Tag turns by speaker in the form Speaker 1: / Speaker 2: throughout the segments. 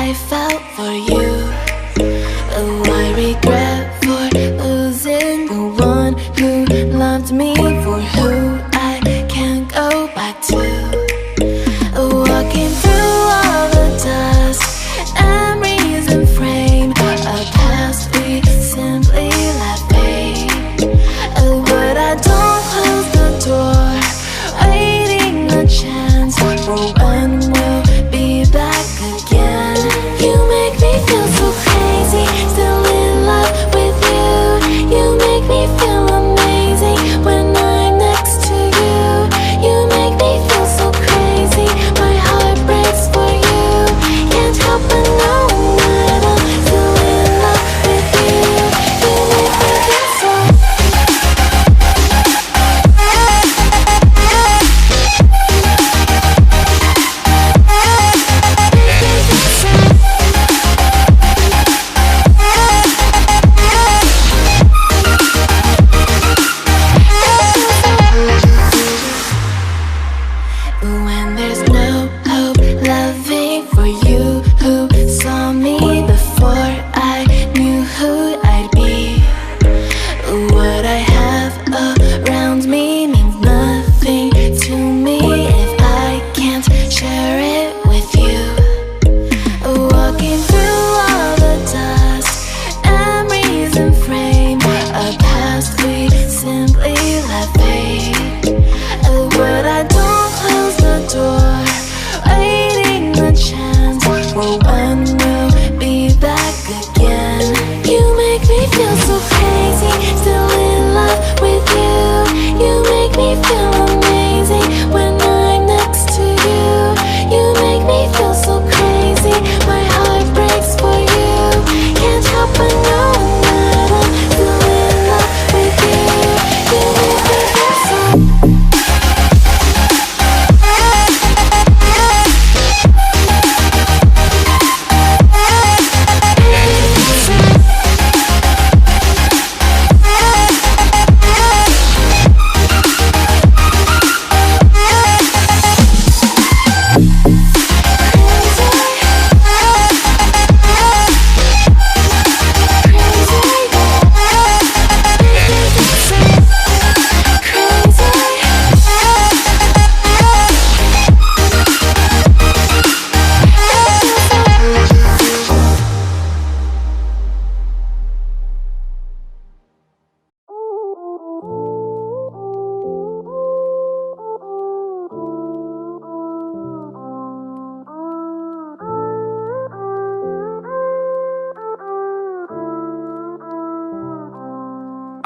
Speaker 1: I felt for you. Oh, I regret for losing the one who loved me, for who I can't go back to. Walking through all the dust, memories and frame, a past we simply let fade. Oh, but I don't close the door, waiting a chance for when we'll be back again. You make me feel so crazy, still in love with you. You make me feel amazing when I'm next to you. You make me feel so crazy, my heart breaks for you. Can't help but know that I'm still in love with you. You make me feel so. When there's no hope loving for you who saw me before I knew who I'd be. What I have around me means nothing to me if I can't share it with you. Walking through all the dust, memories and frame, a past we simply let fade. But I don't close the door, waiting a chance for when we'll be back again. You make me feel so crazy, still in love with you. You make me feel amazing when I'm next to you. You make me feel so crazy, my heart breaks for you. Can't help but know that I'm still in love with you. You make me feel so.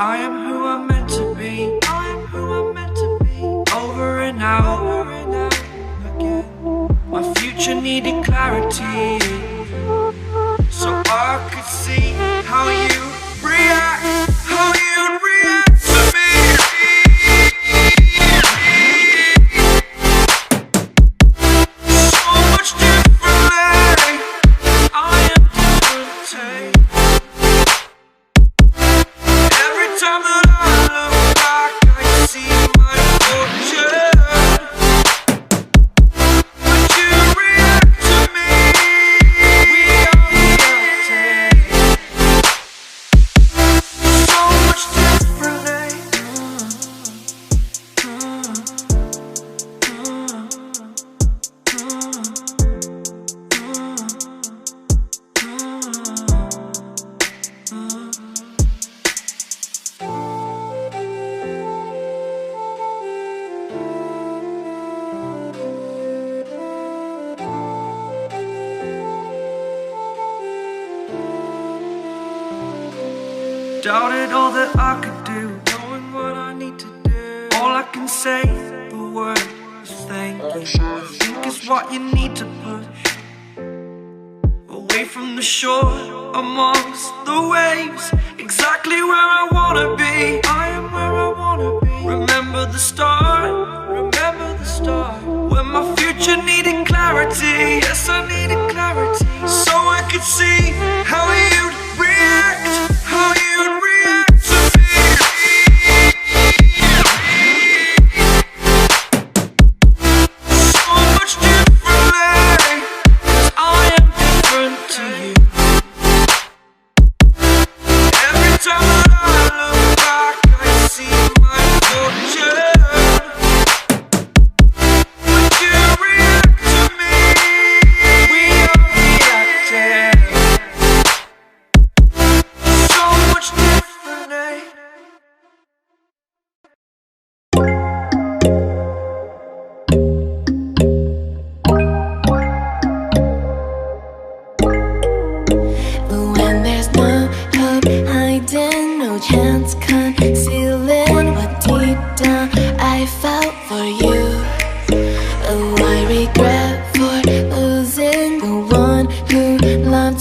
Speaker 2: I am who I'm meant to be. I am who I'm meant to be. Over and out again. My future needed clarity, so I could see how you react, how you'd react to me. So much differently. I am different. Every time that I look back, I see my fortune. But you react to me. We are reacting so much differently. Doubted all that I could do, knowing what I need to do. All I can say, the word is thank you. I think is what you need to push away from the shore, amongst the waves, exactly where I wanna be. I am where I wanna be. Remember the start, when my future needed clarity. Yes, I needed clarity, so I could see how you'd react, how you'd react to me. So much differently, 'cause I am different.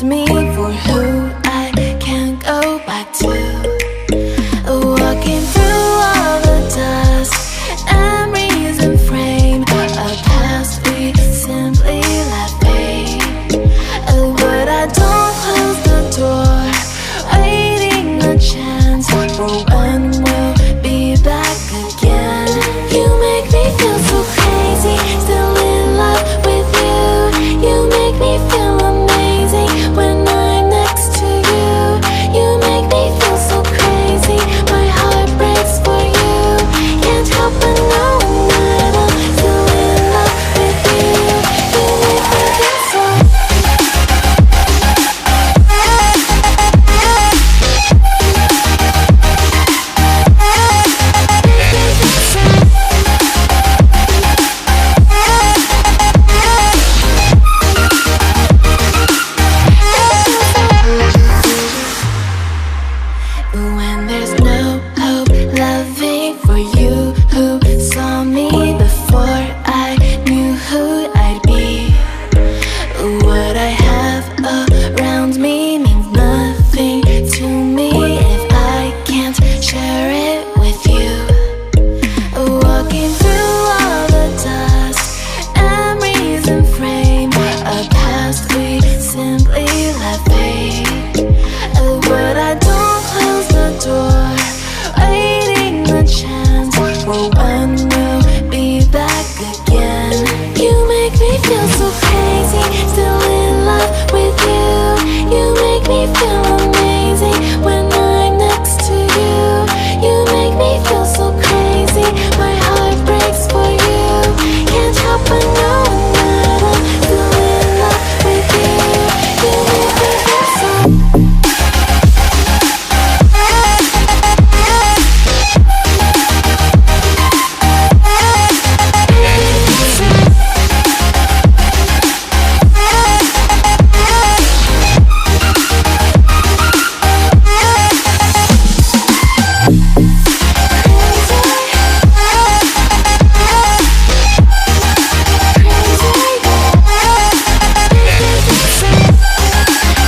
Speaker 1: me.